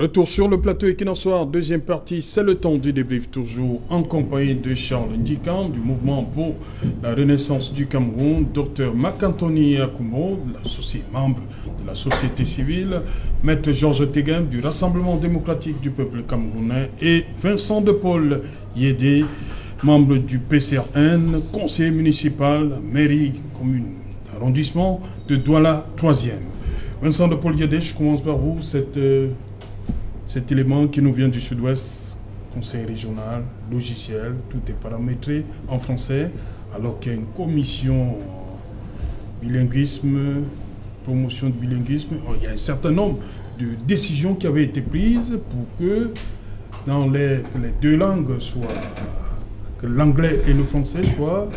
Retour sur le plateau Equinoxoir, deuxième partie, c'est le temps du débrief, toujours en compagnie de Charles Ndikam du mouvement pour la renaissance du Cameroun, Dr Mac-Anthony Akumo, membre de la société civile, Maître Georges Teghem du Rassemblement démocratique du peuple camerounais et Vincent de Paul Yédé, membre du PCRN, conseiller municipal, mairie commune d'arrondissement de Douala 3e. Vincent de Paul Yédé, je commence par vous, cet élément qui nous vient du sud-ouest, conseil régional, logiciel, tout est paramétré en français, alors qu'il y a une commission bilinguisme, promotion de bilinguisme. Il y a un certain nombre de décisions qui avaient été prises pour que dans les deux langues soient, que l'anglais et le français soient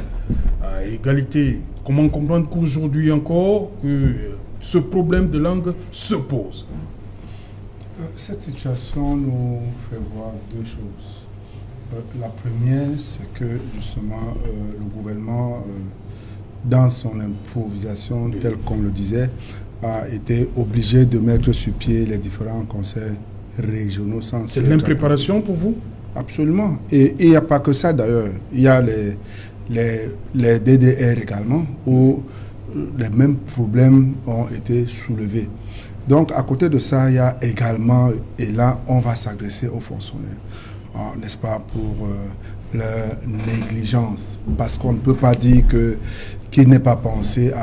à égalité. Comment comprendre qu'aujourd'hui encore, que ce problème de langue se pose? Cette situation nous fait voir deux choses. La première, c'est que justement le gouvernement, dans son improvisation, tel qu'on le disait, a été obligé de mettre sur pied les différents conseils régionaux. C'est l'impréparation pour vous? Absolument. Et il n'y a pas que ça d'ailleurs. Il y a les DDR également, où les mêmes problèmes ont été soulevés. Donc, à côté de ça, il y a également, et là, on va s'adresser aux fonctionnaires, n'est-ce pas, pour leur négligence. Parce qu'on ne peut pas dire qu'il n'est pas pensé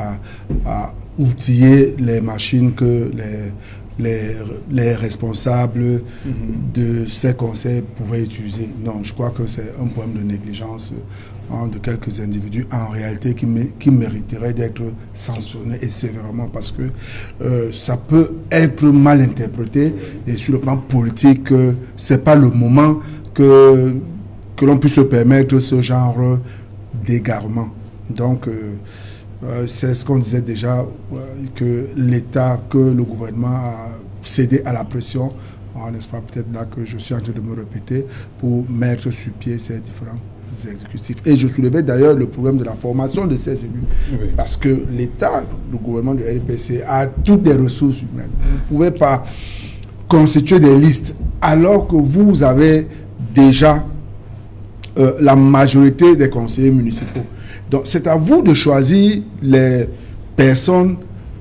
à outiller les machines que les responsables de ces conseils pouvaient utiliser. Non, je crois que c'est un problème de négligence de quelques individus en réalité qui mériteraient d'être sanctionnés et sévèrement parce que ça peut être mal interprété et sur le plan politique, c'est pas le moment que l'on puisse se permettre ce genre d'égarement. Donc, c'est ce qu'on disait déjà, que l'État, que le gouvernement a cédé à la pression, n'est-ce pas, peut-être là que je suis en train de me répéter, pour mettre sur pied ces différents exécutifs. Et je soulevais d'ailleurs le problème de la formation de ces élus, oui. Parce que l'État, le gouvernement du RDPC, a toutes les ressources humaines. Vous ne pouvez pas constituer des listes alors que vous avez déjà la majorité des conseillers municipaux. Donc, c'est à vous de choisir les personnes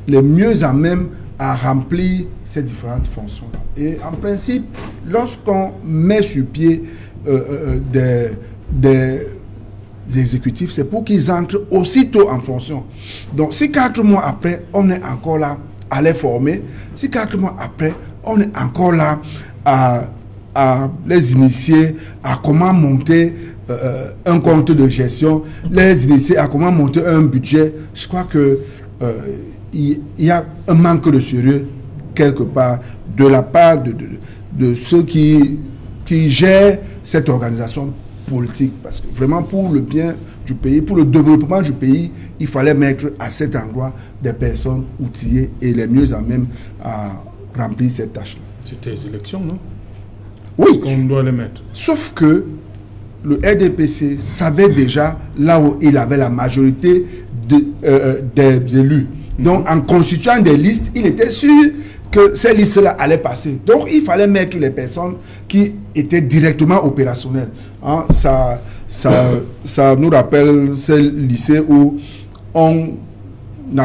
les mieux à même à remplir ces différentes fonctions-là. Et en principe, lorsqu'on met sur pied des exécutifs, c'est pour qu'ils entrent aussitôt en fonction. Donc, si 4 mois après, on est encore là à les former, si 4 mois après, on est encore là à les initier à comment monter un compte de gestion, les initier à comment monter un budget, je crois que il y a un manque de sérieux quelque part de la part de ceux qui gèrent cette organisation politique. Parce que vraiment pour le bien du pays, pour le développement du pays, il fallait mettre à cet endroit des personnes outillées et les mieux à même à remplir cette tâche-là. C'était les élections, non? Oui. On doit les mettre. Sauf que le RDPC savait déjà là où il avait la majorité des élus. Donc, en constituant des listes, il était sûr que ces listes-là allaient passer. Donc, il fallait mettre les personnes qui étaient directement opérationnelles. Hein, ça nous rappelle ces lycées où on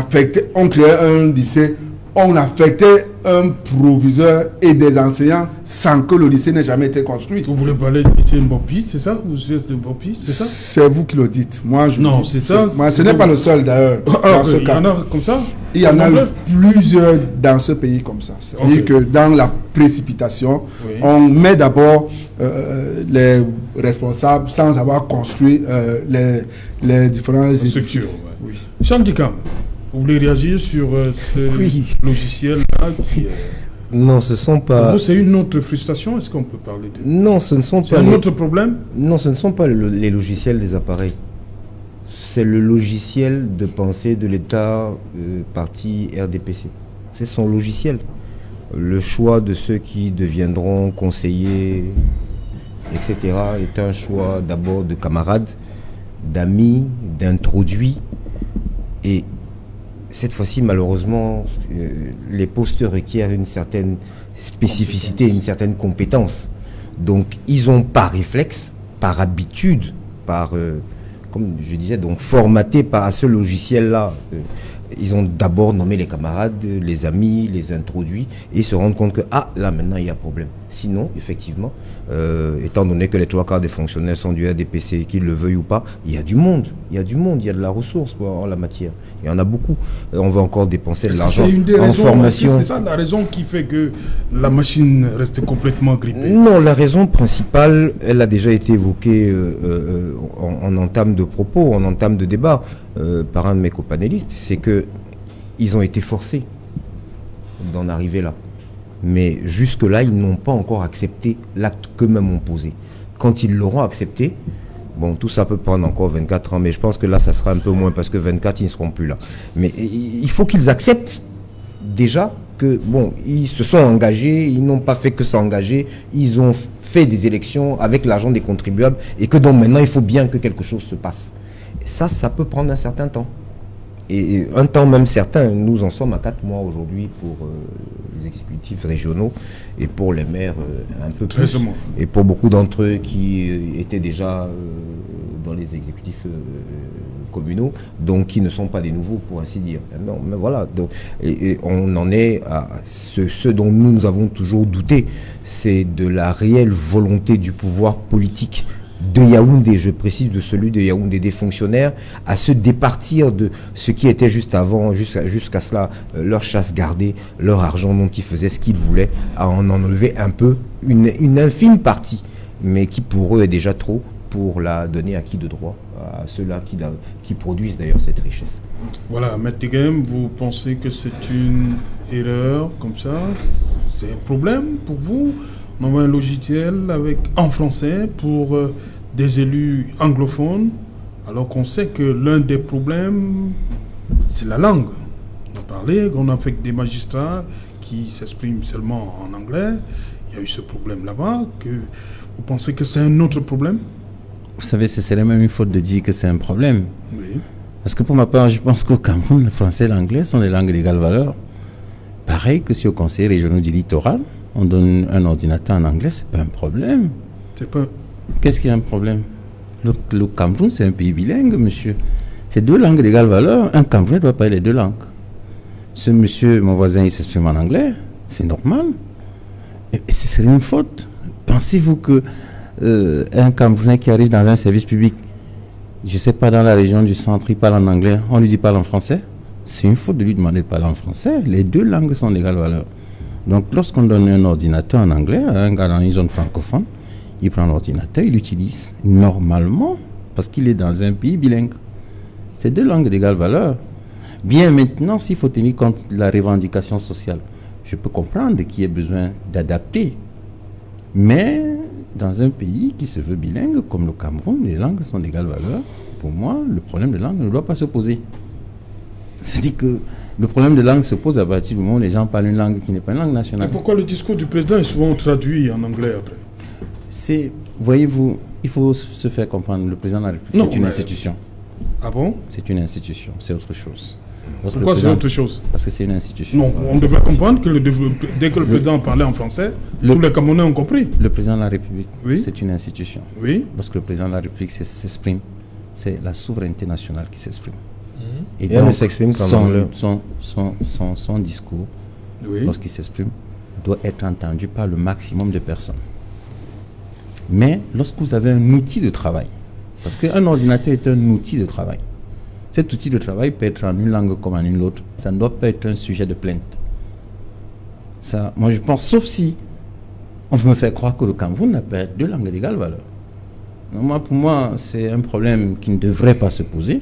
créait un lycée, on affectait un proviseur et des enseignants sans que le lycée n'ait jamais été construit. Vous voulez parler du lycée Mbopi, c'est ça? Vous êtes de Mbopi, c'est ça? C'est vous qui le dites. Moi, je non, dis, c'est ça. Moi, ce n'est pas le seul d'ailleurs. Il y en a comme ça? Il y en a plusieurs dans ce pays comme ça. C'est-à-dire que dans la précipitation, oui, on met d'abord les responsables sans avoir construit les différents édifices. Ouais. Oui. Charles Ndikam, vous voulez réagir sur ce logiciel-là qui Non, ce ne sont pas... Pour vous, c'est une autre frustration? Est-ce qu'on peut parler de... Non, ce ne sont pas... C'est un autre problème? Non, ce ne sont pas les logiciels des appareils. C'est le logiciel de pensée de l'État parti RDPC. C'est son logiciel. Le choix de ceux qui deviendront conseillers, etc., est un choix d'abord de camarades, d'amis, d'introduits. Et cette fois-ci, malheureusement, les postes requièrent une certaine spécificité, une certaine compétence. Donc, ils ont par réflexe, par habitude, comme je disais, donc formaté à ce logiciel-là. Ils ont d'abord nommé les camarades, les amis, les introduits, et se rendent compte que, là maintenant il y a problème. Sinon, effectivement, étant donné que les 3/4 des fonctionnaires sont du RDPC, qu'ils le veuillent ou pas, il y a du monde, il y a de la ressource en la matière. Il y en a beaucoup. On va encore dépenser de l'argent en formation. C'est ça la raison qui fait que la machine reste complètement grippée? Non, la raison principale, elle a déjà été évoquée en entame de propos, en entame de débat par un de mes copanélistes, c'est qu'ils ont été forcés d'en arriver là. Mais jusque-là, ils n'ont pas encore accepté l'acte qu'eux-mêmes ont posé. Quand ils l'auront accepté, bon, tout ça peut prendre encore 24 ans, mais je pense que là, ça sera un peu moins, parce que 24, ils ne seront plus là. Mais il faut qu'ils acceptent déjà que, bon, ils se sont engagés, ils n'ont pas fait que s'engager, ils ont fait des élections avec l'argent des contribuables, et que donc maintenant, il faut bien que quelque chose se passe. Ça peut prendre un certain temps. Et un temps même certain, nous en sommes à 4 mois aujourd'hui pour les exécutifs régionaux et pour les maires un peu plus. Et pour beaucoup d'entre eux qui étaient déjà dans les exécutifs communaux, donc qui ne sont pas des nouveaux pour ainsi dire. Non, mais voilà, donc, et on en est à ce dont nous avons toujours douté, c'est de la réelle volonté du pouvoir politique de Yaoundé, je précise de celui de Yaoundé, des fonctionnaires, à se départir de ce qui était juste avant, jusqu'à cela, leur chasse gardée, leur argent dont ils faisaient ce qu'ils voulaient, à en enlever un peu, une infime partie, mais qui pour eux est déjà trop, pour la donner à qui de droit, à ceux-là qui produisent d'ailleurs cette richesse. Voilà, Maître Tighem, vous pensez que c'est une erreur comme ça? C'est un problème pour vous? On envoie un logiciel en français pour des élus anglophones, alors qu'on sait que l'un des problèmes, c'est la langue. On a parlé, on a fait des magistrats qui s'expriment seulement en anglais. Il y a eu ce problème là-bas. Vous pensez que c'est un autre problème? Vous savez, ce serait même une faute de dire que c'est un problème. Oui. Parce que pour ma part, je pense qu'au Cameroun, le français et l'anglais sont des langues d'égale valeur. Pareil que si au conseil régional du littoral, on donne un ordinateur en anglais, c'est pas un problème. Qu'est-ce qui est un problème? Le Cameroun, c'est un pays bilingue, monsieur. C'est 2 langues d'égale valeur. Un Camerounais doit parler les 2 langues. Ce monsieur, mon voisin, il s'exprime en anglais. C'est normal. Et ce serait une faute. Pensez-vous que un Camerounais qui arrive dans un service public, je ne sais pas, dans la région du centre, il parle en anglais, on lui dit parle en français? C'est une faute de lui demander de parler en français. Les 2 langues sont d'égale valeur. Donc, lorsqu'on donne un ordinateur en anglais à un gars dans une zone francophone, il prend l'ordinateur, il l'utilise normalement parce qu'il est dans un pays bilingue. C'est 2 langues d'égale valeur. Bien maintenant, s'il faut tenir compte de la revendication sociale, je peux comprendre qu'il y ait besoin d'adapter. Mais dans un pays qui se veut bilingue, comme le Cameroun, les langues sont d'égale valeur. Pour moi, le problème de langue ne doit pas se poser. C'est-à-dire que le problème de langue se pose à partir du moment où les gens parlent une langue qui n'est pas une langue nationale. Et pourquoi le discours du président est souvent traduit en anglais après? Voyez-vous, il faut se faire comprendre, le président de la République, c'est une institution. Ah bon? C'est une institution, c'est autre chose. Pourquoi c'est autre chose? Parce que c'est une institution. Non, on devrait comprendre que dès que le président parlait en français, tous les Camerounais ont compris. Le président de la République, oui, c'est une institution. Oui. Lorsque le président de la République s'exprime, c'est la souveraineté nationale qui s'exprime. Et donc, s'exprime son discours, oui, lorsqu'il s'exprime, doit être entendu par le maximum de personnes. Mais lorsque vous avez un outil de travail, parce qu'un ordinateur est un outil de travail, cet outil de travail peut être en une langue comme en une autre. Ça ne doit pas être un sujet de plainte. Ça, moi, je pense, sauf si on veut me faire croire que le Cameroun n'a pas 2 langues d'égale valeur. Pour moi, c'est un problème qui ne devrait pas se poser.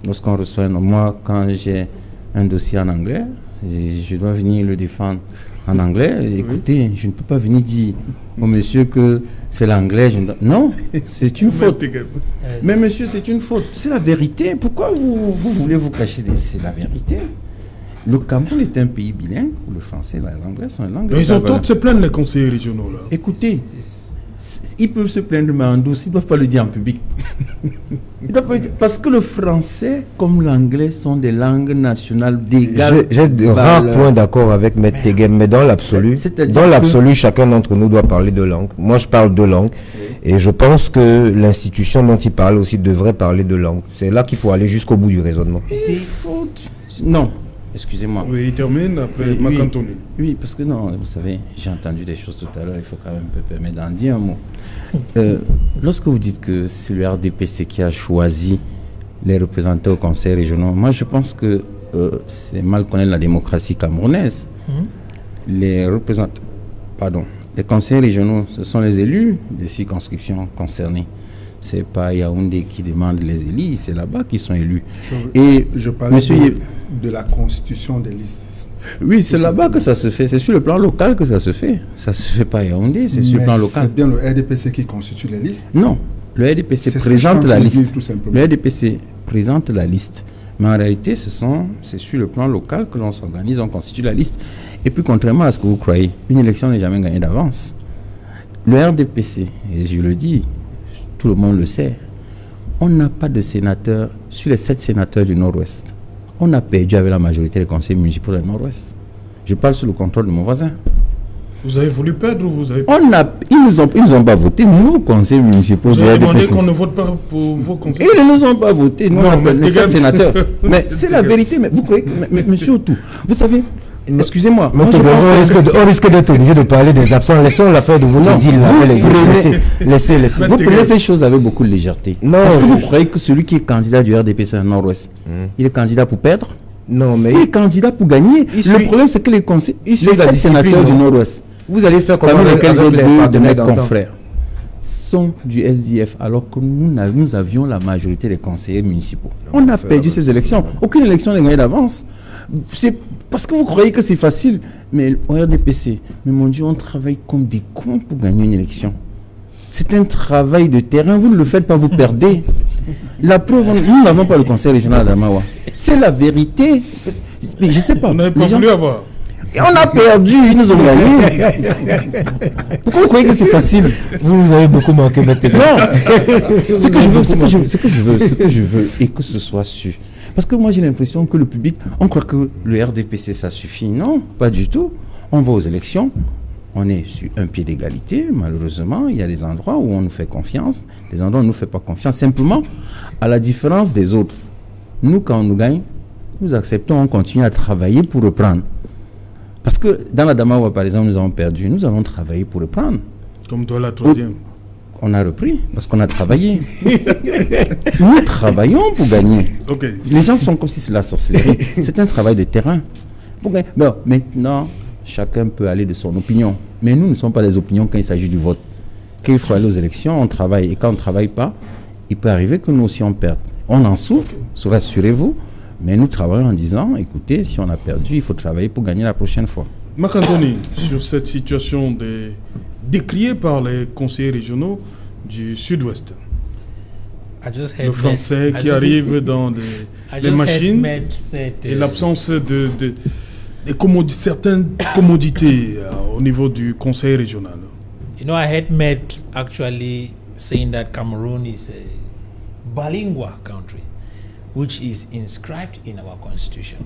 Lorsqu'on reçoit, moi, quand j'ai un dossier en anglais, je dois venir le défendre en anglais. Écoutez, je ne peux pas venir dire au monsieur que c'est l'anglais. Non, c'est une faute. Mais monsieur, c'est une faute. C'est la vérité. Pourquoi vous voulez vous cacher? C'est la vérité. Le Cameroun est un pays bilingue où le français et l'anglais sont une langue. Ils ont tous se plaindre, les conseillers régionaux, là. Écoutez, ils peuvent se plaindre, mais en douce, ils ne doivent pas le dire en public. Parce que le français comme l'anglais sont des langues nationales d'égal. J'ai de rares points d'accord avec M. Tegem, mais dans l'absolu, chacun d'entre nous doit parler deux langues. Moi, je parle deux langues. Et je pense que l'institution dont il parle aussi devrait parler deux langues. C'est là qu'il faut aller jusqu'au bout du raisonnement. Non. Excusez-moi. Oui, il termine après Macanthony. Oui, parce que non, vous savez, j'ai entendu des choses tout à l'heure, il faut quand même me permettre d'en dire un mot. Lorsque vous dites que c'est le RDPC qui a choisi les représentants au conseil régional, moi je pense que c'est mal connaître la démocratie camerounaise. Les représentants, les conseils régionaux, ce sont les élus des circonscriptions concernées. C'est pas Yaoundé qui demande les élus, c'est là-bas qu'ils sont élus. Je parlais de la constitution des listes. Oui, c'est là-bas que ça se fait. C'est sur le plan local que ça se fait. Ça se fait pas à Yaoundé, c'est sur le plan local. C'est bien le RDPC qui constitue les listes? Non, le RDPC présente la liste. Le RDPC présente la liste. Mais en réalité, c'est sur le plan local que l'on s'organise, on constitue la liste. Et puis, contrairement à ce que vous croyez, une élection n'est jamais gagnée d'avance. Le RDPC, et je le dis, tout le monde le sait, on n'a pas de sénateurs sur les 7 sénateurs du Nord-Ouest. On a perdu avec la majorité des conseils municipaux du Nord-Ouest. Je parle sous le contrôle de mon voisin. Vous avez voulu perdre ou vous avez... Ils nous ont pas voté, nos conseils municipaux. Vous avez demandé qu'on ne vote pas pour vos conseils. Ils ne nous ont pas voté, nous on appelle les 7 sénateurs. Mais c'est la vérité, mais vous croyez que... Mais surtout, vous savez... Excusez-moi. On risque d'être obligé de parler des absents. Laissons l'affaire de vous dire. Laissez. Vous prenez ces choses avec beaucoup de légèreté. Est-ce que vous croyez que celui qui est candidat du RDPC à Nord-Ouest, il est candidat pour perdre? Non, mais... Il est candidat pour gagner. Le problème, c'est que les 7 sénateurs du Nord-Ouest, vous allez faire comme parmi lesquels j'ai deux de mes confrères, sont du SDF, alors que nous avions la majorité des conseillers municipaux. On a perdu ces élections. Aucune élection n'est gagnée d'avance. C'est parce que vous croyez que c'est facile. Mais au RDPC, mais mon Dieu, on travaille comme des cons pour gagner une élection. C'est un travail de terrain. Vous ne le faites pas, vous perdez. La preuve, nous n'avons pas le conseil régional d'Adamawa. C'est la vérité. Mais je ne sais pas. On n'avait pas voulu avoir. Et on a perdu, ils nous ont gagné. Pourquoi vous croyez que c'est facile? Vous avez beaucoup manqué maintenant. Non. Ce que je veux, et que ce soit su. Parce que moi j'ai l'impression que le public, on croit que le RDPC ça suffit. Non, pas du tout. On va aux élections, on est sur un pied d'égalité. Malheureusement, il y a des endroits où on nous fait confiance, des endroits où on ne nous fait pas confiance. Simplement, à la différence des autres, nous quand on nous gagne, nous acceptons, on continue à travailler pour reprendre. Parce que dans la Damawa, par exemple, nous avons perdu. Nous allons travailler pour reprendre. Comme toi, la troisième. On a repris parce qu'on a travaillé. Nous travaillons pour gagner. Okay. Les gens sont comme si c'est la sorcellerie. C'est un travail de terrain. Bon, maintenant, chacun peut aller de son opinion. Mais nous ne sommes pas des opinions quand il s'agit du vote. Quand il faut aller aux élections, on travaille. Et quand on ne travaille pas, il peut arriver que nous aussi on perde. On en souffre, rassurez-vous. Mais nous travaillons en disant, écoutez, si on a perdu, il faut travailler pour gagner la prochaine fois. Macanthony, sur cette situation décriée par les conseillers régionaux du Sud-Ouest. Le français qui arrive dans les machines et l'absence de certaines commodités au niveau du conseil régional. You know, I had met actually saying that Cameroon is a bilingual country, which is inscribed in our constitution.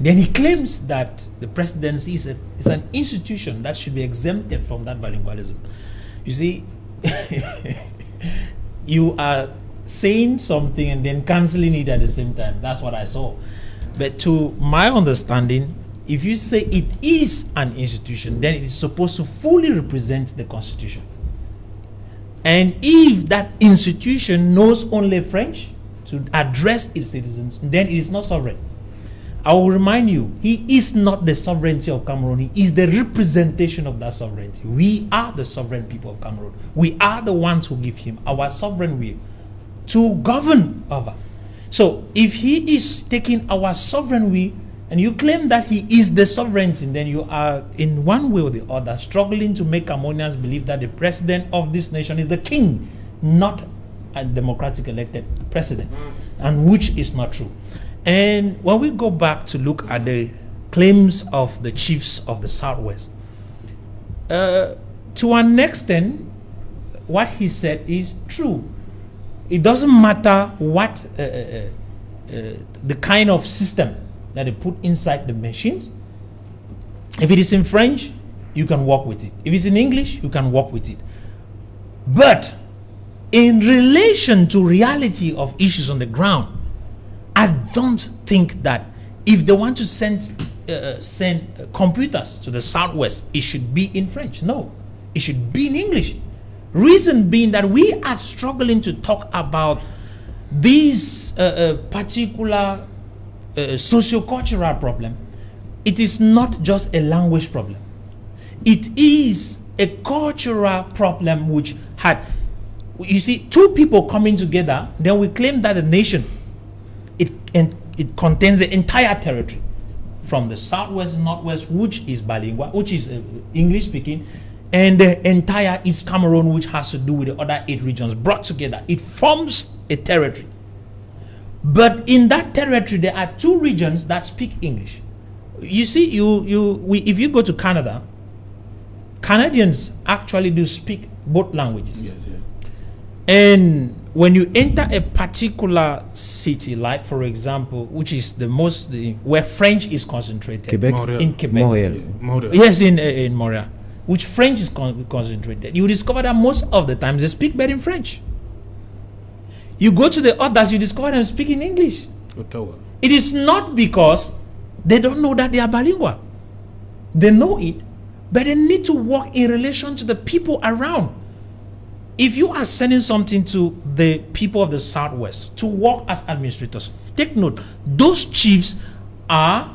Then he claims that the presidency is an institution that should be exempted from that bilingualism. You see, you are saying something and then cancelling it at the same time. That's what I saw. But to my understanding, if you say it is an institution, then it is supposed to fully represent the constitution. And if that institution knows only French to address its citizens, then it is not sovereign. I will remind you, he is not the sovereignty of Cameroon. He is the representation of that sovereignty. We are the sovereign people of Cameroon. We are the ones who give him our sovereign will to govern over. So if he is taking our sovereign will and you claim that he is the sovereignty, then you are in one way or the other struggling to make Cameroonians believe that the president of this nation is the king, not a democratic elected president, and which is not true. And when we go back to look at the claims of the chiefs of the Southwest, to an extent, what he said is true. it doesn't matter what the kind of system that they put inside the machines. If it is in French, you can work with it. If it's in English, you can work with it. But in relation to reality of issues on the ground, I don't think that if they want to send computers to the Southwest, it should be in French. No, it should be in English. Reason being that we are struggling to talk about these particular socio-cultural problem. It is not just a language problem. It is a cultural problem which had, you see, two people coming together, then we claim that the nation, it contains the entire territory from the Southwest and Northwest, which is bilingual, which is English speaking, and the entire East Cameroon, which has to do with the other 8 regions brought together. It forms a territory. But in that territory, there are 2 regions that speak English. You see, if you go to Canada, Canadians actually do speak both languages. Yes, yeah. And when you enter a particular city, like for example, which is where French is concentrated, Quebec? In Quebec, Montreal. Yeah, Montreal. yes, in Montreal, which French is concentrated, you discover that most of the times they speak better in French. You go to the others, you discover them speaking English. Ottawa. It is not because they don't know that they are bilingual. They know it, but they need to work in relation to the people around. If you are sending something to the people of the Southwest to work as administrators, take note, those chiefs are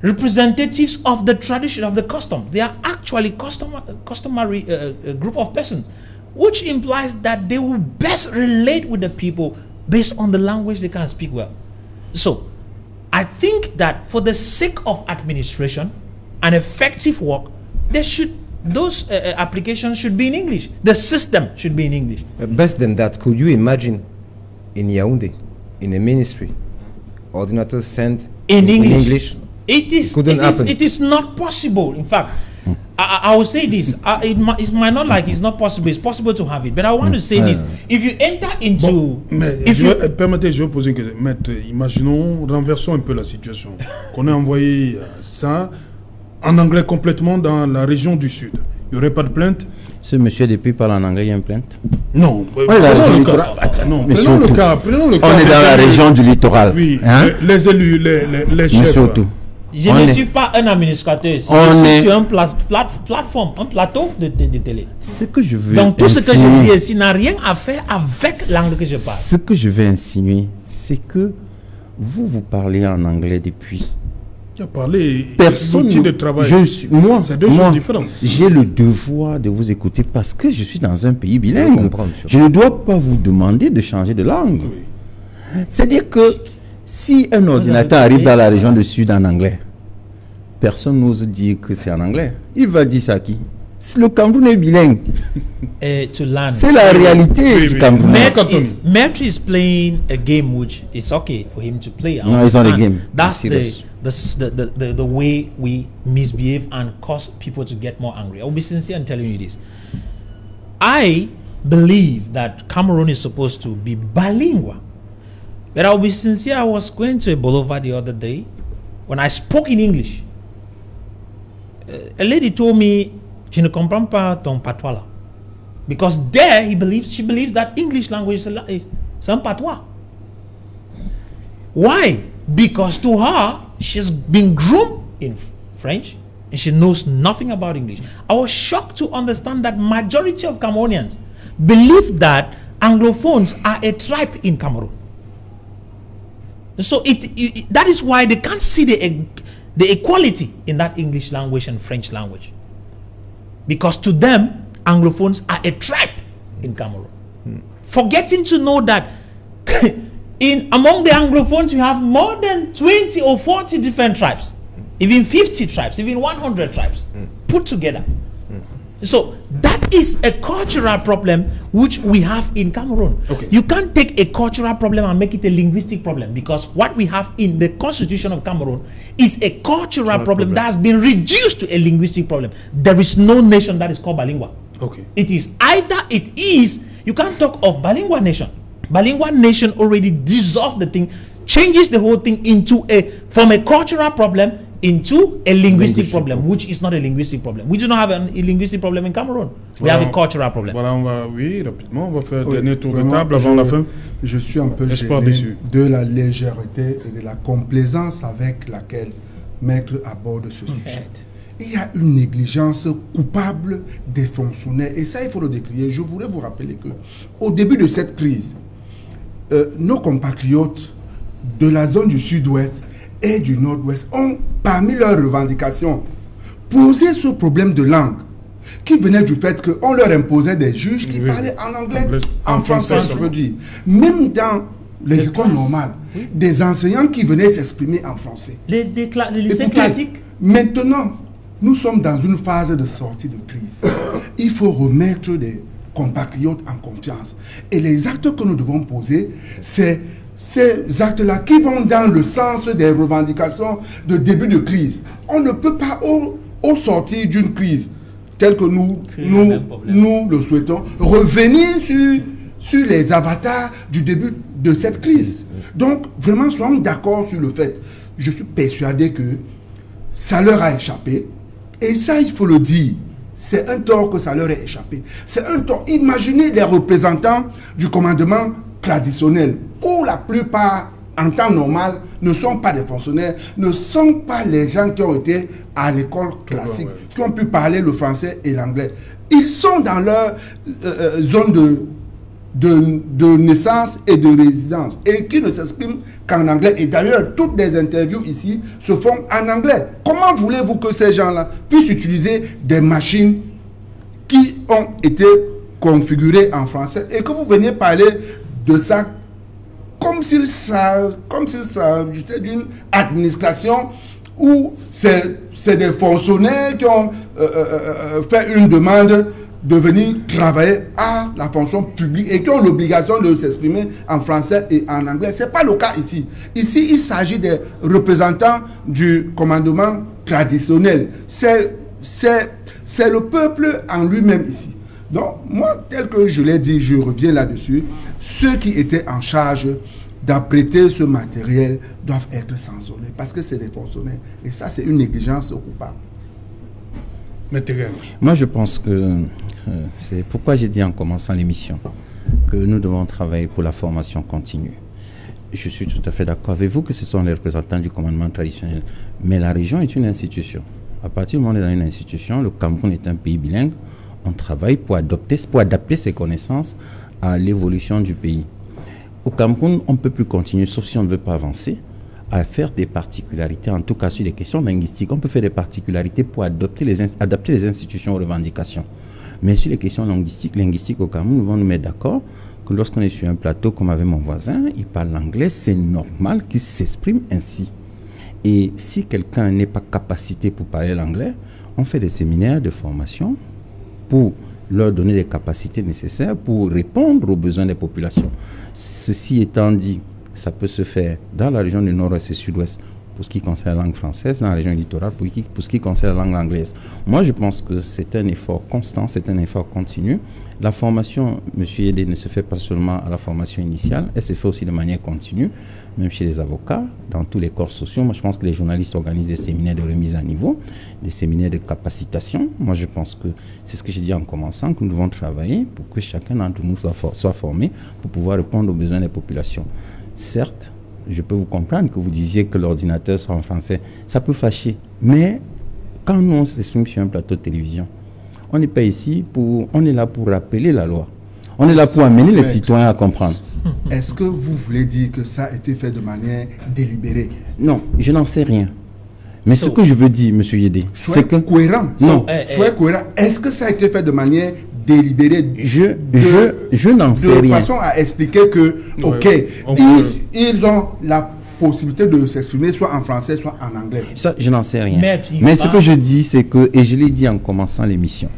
representatives of the tradition, of the custom. They are actually customary group of persons, which implies that they will best relate with the people based on the language they can speak well. So, I think that for the sake of administration and effective work, those applications should be in English. The system should be in English. Best than that, could you imagine in Yaoundé, in a ministry, ordinators sent In English. It is not possible. In fact, I will say this. It might not like it's not possible. It's possible to have it. But I want to say this. If you enter into... Permettez, je vais poser une question. Maître, imaginons, renversons un peu la situation. Qu'on ait envoyé ça en anglais complètement dans la région du Sud. Il n'y aurait pas de plainte? Ce monsieur depuis parle en anglais, il y a une plainte? Non. On est dans la région littorale. Non, prenons le cas. On est dans la région du littoral. Oui, hein? les élus, les chefs. Surtout. Je ne suis pas un administrateur. Je suis sur un plateforme, un plateau de télé. Ce que je veux Donc tout ce que je dis ici n'a rien à faire avec l'anglais que je parle. Ce que je veux insinuer, c'est que vous parlez en anglais depuis. Tu as parlé Personne de travail. Moi, c'est 2 choses différentes. J'ai le devoir de vous écouter parce que je suis dans un pays bilingue. Je ne dois pas vous demander de changer de langue. Oui. C'est-à-dire que si un ordinateur arrive dans la région du Sud en anglais, personne n'ose dire que c'est en anglais. Il va dire ça à qui? Le Cameroun est bilingue. C'est la réalité du Cameroun. Maître is playing a game which is okay for him to play. No, it's not a game. That's the way we misbehave and cause people to get more angry. I'll be sincere in telling you this. I believe that Cameroon is supposed to be bilingual. But I'll be sincere, I was going to a boulevard the other day. When I spoke in English, a lady told me, "Je ne comprends pas ton patois là." Because there, she believes that English language is un patois. Why? Because to her, she's been groomed in French and she knows nothing about English. I was shocked to understand that majority of Cameroonians believe that Anglophones are a tribe in Cameroon. So that is why they can't see the equality in that English language and French language. Because to them, Anglophones are a tribe in Cameroon. Forgetting to know that among the Anglophones, you have more than 20 or 40 different tribes. Even 50 tribes, even 100 tribes put together. So that is a cultural problem which we have in Cameroon. Okay. You can't take a cultural problem and make it a linguistic problem, because what we have in the Constitution of Cameroon is a cultural problem that has been reduced to a linguistic problem. There is no nation that is called bilingual. Okay. It is either you can't talk of bilingual nation Bilingual nation already dissolved the thing, changes the whole thing into from a cultural problem into a linguistic problem, which is not a linguistic problem. We do not have a linguistic problem in Cameroon. We have a cultural problem. Voilà, rapidement, on va faire un dernier tour de table avant la fin. Je suis un peu gêné de la légèreté et de la complaisance avec laquelle Maître aborde ce sujet. Il y a une négligence coupable des fonctionnaires, et ça, il faut le décrier. Je voudrais vous rappeler que au début de cette crise, nos compatriotes de la zone du sud-ouest et du nord-ouest ont, parmi leurs revendications, posé ce problème de langue qui venait du fait qu'on leur imposait des juges qui parlaient en anglais, en français, je veux dire. Même dans les écoles normales, des enseignants qui venaient s'exprimer en français. Les lycées classiques. Maintenant, nous sommes dans une phase de sortie de crise. Il faut remettre des compatriotes en confiance. Et les actes que nous devons poser, c'est ces actes-là qui vont dans le sens des revendications de début de crise. On ne peut pas, au sortir d'une crise, telle que nous le souhaitons, revenir sur les avatars du début de cette crise. Donc, vraiment, soyons d'accord sur le fait. Je suis persuadé que ça leur a échappé. Et ça, il faut le dire. C'est un tort que ça leur ait échappé. C'est un tort. Imaginez les représentants du commandement traditionnel, où la plupart, en temps normal, ne sont pas des fonctionnaires, ne sont pas les gens qui ont été à l'école classique, qui ont pu parler le français et l'anglais. Ils sont dans leur zone de naissance et de résidence, et qui ne s'expriment qu'en anglais. Et d'ailleurs, toutes les interviews ici se font en anglais. Comment voulez-vous que ces gens-là puissent utiliser des machines qui ont été configurées en français et que vous veniez parler de ça comme s'il s'agissait d'une administration où c'est des fonctionnaires qui ont fait une demande de venir travailler à la fonction publique et qui ont l'obligation de s'exprimer en français et en anglais. Ce n'est pas le cas ici. Ici, il s'agit des représentants du commandement traditionnel. C'est le peuple en lui-même ici. Donc, moi, tel que je l'ai dit, je reviens là-dessus. Ceux qui étaient en charge d'apprêter ce matériel doivent être sanctionnés parce que c'est des fonctionnaires. Et ça, c'est une négligence coupable. Moi, je pense que c'est pourquoi j'ai dit en commençant l'émission que nous devons travailler pour la formation continue. Je suis tout à fait d'accord avec vous que ce sont les représentants du commandement traditionnel. Mais la région est une institution. À partir du moment où on est dans une institution, le Cameroun est un pays bilingue. On travaille pour adapter ses connaissances à l'évolution du pays. Au Cameroun, on ne peut plus continuer, sauf si on ne veut pas avancer, à faire des particularités, en tout cas sur les questions linguistiques. On peut faire des particularités pour adapter les institutions aux revendications. Mais sur les questions linguistiques au Cameroun, nous devons nous mettre d'accord que lorsqu'on est sur un plateau, comme avec mon voisin, il parle anglais, c'est normal qu'il s'exprime ainsi. Et si quelqu'un n'est pas capacité pour parler l'anglais, on fait des séminaires de formation pour leur donner les capacités nécessaires pour répondre aux besoins des populations. Ceci étant dit, ça peut se faire dans la région du nord-ouest et sud-ouest pour ce qui concerne la langue française, dans la région littorale pour ce qui concerne la langue anglaise. Moi, je pense que c'est un effort constant, c'est un effort continu. La formation, M. Yédé, ne se fait pas seulement à la formation initiale, elle se fait aussi de manière continue, même chez les avocats, dans tous les corps sociaux. Moi, je pense que les journalistes organisent des séminaires de remise à niveau, des séminaires de capacitation. Moi, je pense que c'est ce que j'ai dit en commençant, que nous devons travailler pour que chacun d'entre nous soit formé pour pouvoir répondre aux besoins des populations. Certes, je peux vous comprendre que vous disiez que l'ordinateur soit en français. Ça peut fâcher. Mais quand nous, on s'exprime sur un plateau de télévision, on n'est pas ici on est là pour rappeler la loi. On est là pour amener les citoyens à comprendre. Est-ce que vous voulez dire que ça a été fait de manière délibérée? Non, je n'en sais rien. Mais ce que je veux dire, M. Yédé, c'est que... cohérent. Non. Soyez cohérent. Est-ce que ça a été fait de manière délibérée? Je n'en sais rien. De façon à expliquer que, ils ont la possibilité de s'exprimer soit en français, soit en anglais. Ça, je n'en sais rien. Mais ce que je dis, c'est que, et je l'ai dit en commençant l'émission,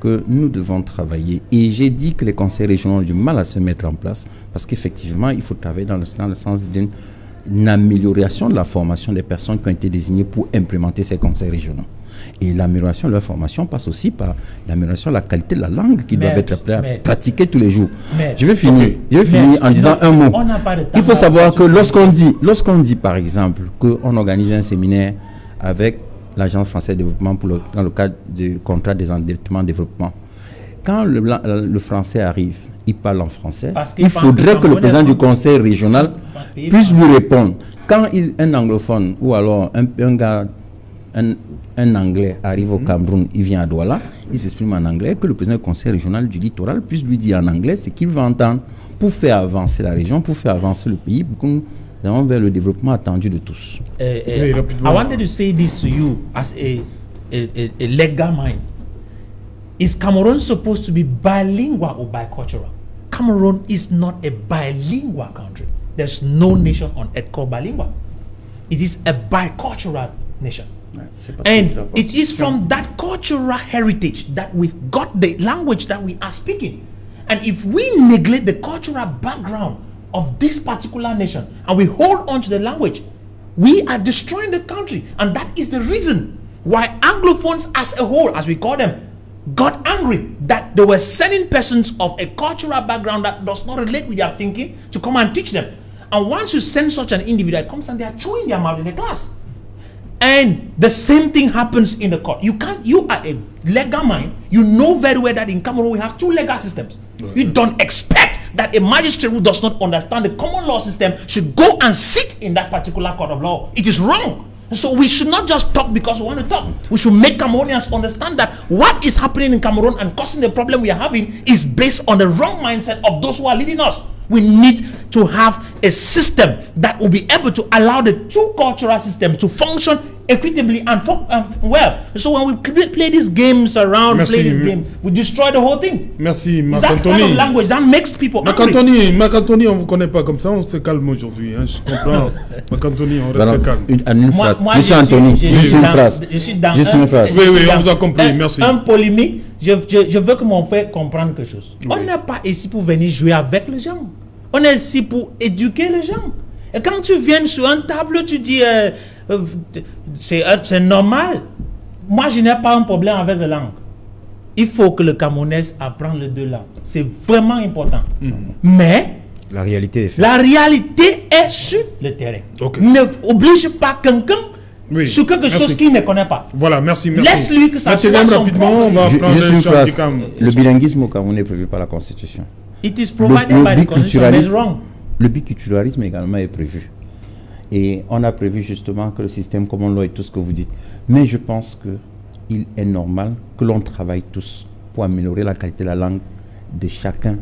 que nous devons travailler. Et j'ai dit que les conseils régionaux ont du mal à se mettre en place parce qu'effectivement, il faut travailler dans le sens d'une une amélioration de la formation des personnes qui ont été désignées pour implémenter ces conseils régionaux. Et l'amélioration de leur formation passe aussi par l'amélioration de la qualité de la langue qui doivent être pratiquée tous les jours. Je vais finir en disant un mot. Il faut savoir que lorsqu'on dit par exemple qu'on organise un séminaire avec l'Agence française de développement dans le cadre du contrat des endettements développement, quand le français arrive, il parle en français, il faudrait que le président du conseil régional puisse lui répondre. Quand un anglophone ou alors un anglais arrive au Cameroun, il vient à Douala, il s'exprime en anglais, que le président du conseil régional du littoral puisse lui dire en anglais ce qu'il veut entendre pour faire avancer la région, pour faire avancer le pays, pour que nous allons vers le développement attendu de tous. I wanted to say this to you as a legal mind. Is Cameroon supposed to be bilingual or bicultural? Cameroon is not a bilingual country. There's no nation on earth called bilingual. It is a bicultural nation. And it is from that cultural heritage that we got the language that we are speaking. And if we neglect the cultural background of this particular nation and we hold on to the language, we are destroying the country. And that is the reason why Anglophones as a whole, as we call them, got angry that they were sending persons of a cultural background that does not relate with their thinking to come and teach them. And once you send such an individual, it comes and they are chewing their mouth in the class. And the same thing happens in the court. You are a legal mind. You know very well that in Cameroon we have two legal systems. You don't expect that a magistrate who does not understand the common law system should go and sit in that particular court of law. It is wrong. So we should not just talk because we want to talk. We should make Cameroonians understand that what is happening in Cameroon and causing the problem we are having is based on the wrong mindset of those who are leading us. We need to have a system that will be able to allow the two cultural systems to function equitably and well. So when we play these games around, we destroy the whole thing. Merci, Marc Anthony. That kind of language that makes people angry. Marc Anthony, on ne vous connaît pas comme ça, on se calme aujourd'hui. Hein, je comprends. Marc Anthony, on reste calme. Une phrase. Monsieur Anthony, juste une phrase. Juste une phrase. Oui, on vous a compris, merci. Un polémique, je veux que mon frère comprenne quelque chose. Oui. On n'est pas ici pour venir jouer avec les gens. On est ici pour éduquer les gens. Et quand tu viens sur un tableau, tu dis c'est normal. Moi, je n'ai pas un problème avec la langue. Il faut que le Camerounais apprenne les deux langues. C'est vraiment important. Mais la réalité est faite. La réalité est sur le terrain. Okay. N'oblige pas quelqu'un sur quelque chose qu'il ne connaît pas. Voilà, merci. Laisse-lui que ça soit son rapidement, on va prendre une phrase. Le bilinguisme au Cameroun est prévu par la Constitution. It is provided by the Constitution, it's wrong. Le biculturalisme également est prévu. Et on a prévu justement que le système common law et tout ce que vous dites. Mais je pense qu'il est normal que l'on travaille tous pour améliorer la qualité de la langue de chacun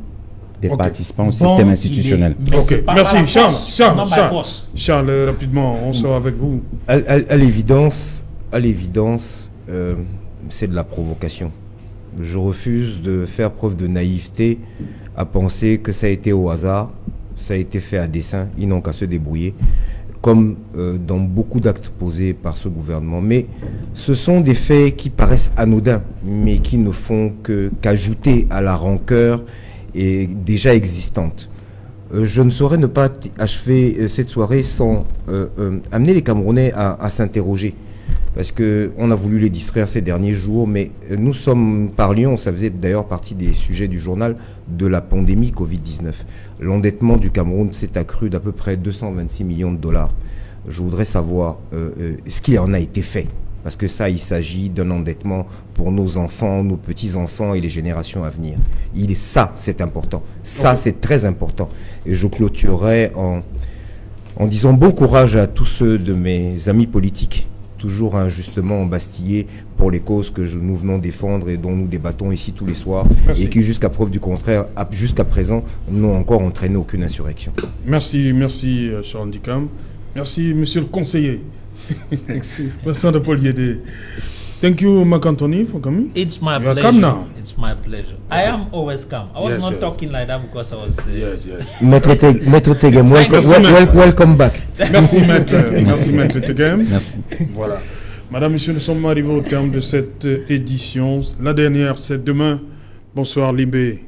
des participants au système institutionnel. Ok, merci. Charles, rapidement, on sort avec vous. À l'évidence, c'est de la provocation. Je refuse de faire preuve de naïveté à penser que ça a été au hasard, ça a été fait à dessein, ils n'ont qu'à se débrouiller, comme dans beaucoup d'actes posés par ce gouvernement. Mais ce sont des faits qui paraissent anodins, mais qui ne font qu'ajouter à la rancœur déjà existante. Je ne saurais ne pas achever cette soirée sans amener les Camerounais à s'interroger. Parce qu'on a voulu les distraire ces derniers jours, mais nous parlions, ça faisait d'ailleurs partie des sujets du journal, de la pandémie Covid-19. L'endettement du Cameroun s'est accru d'à peu près 226 millions de dollars. Je voudrais savoir ce qui en a été fait. Parce que ça, il s'agit d'un endettement pour nos enfants, nos petits-enfants et les générations à venir. Ça, c'est important. Ça, c'est très important. Et je clôturerai en disant bon courage à tous ceux de mes amis politiques toujours injustement embastillés pour les causes que nous venons défendre et dont nous débattons ici tous les soirs. Merci. Et qui, jusqu'à preuve du contraire, jusqu'à présent, n'ont encore entraîné aucune insurrection. Merci Charles Ndikam. Merci, monsieur le conseiller. Vincent de Poliédé. Thank you, Marc Anthony, for coming. It's my pleasure. Come now. It's my pleasure. I am always calm. I was not talking like that because I was... Maître Tegem, welcome back. Merci, Maître Tegem. Merci. Voilà. Madame, Monsieur, nous sommes arrivés au terme de cette édition. La dernière, c'est demain. Bonsoir, Limbé.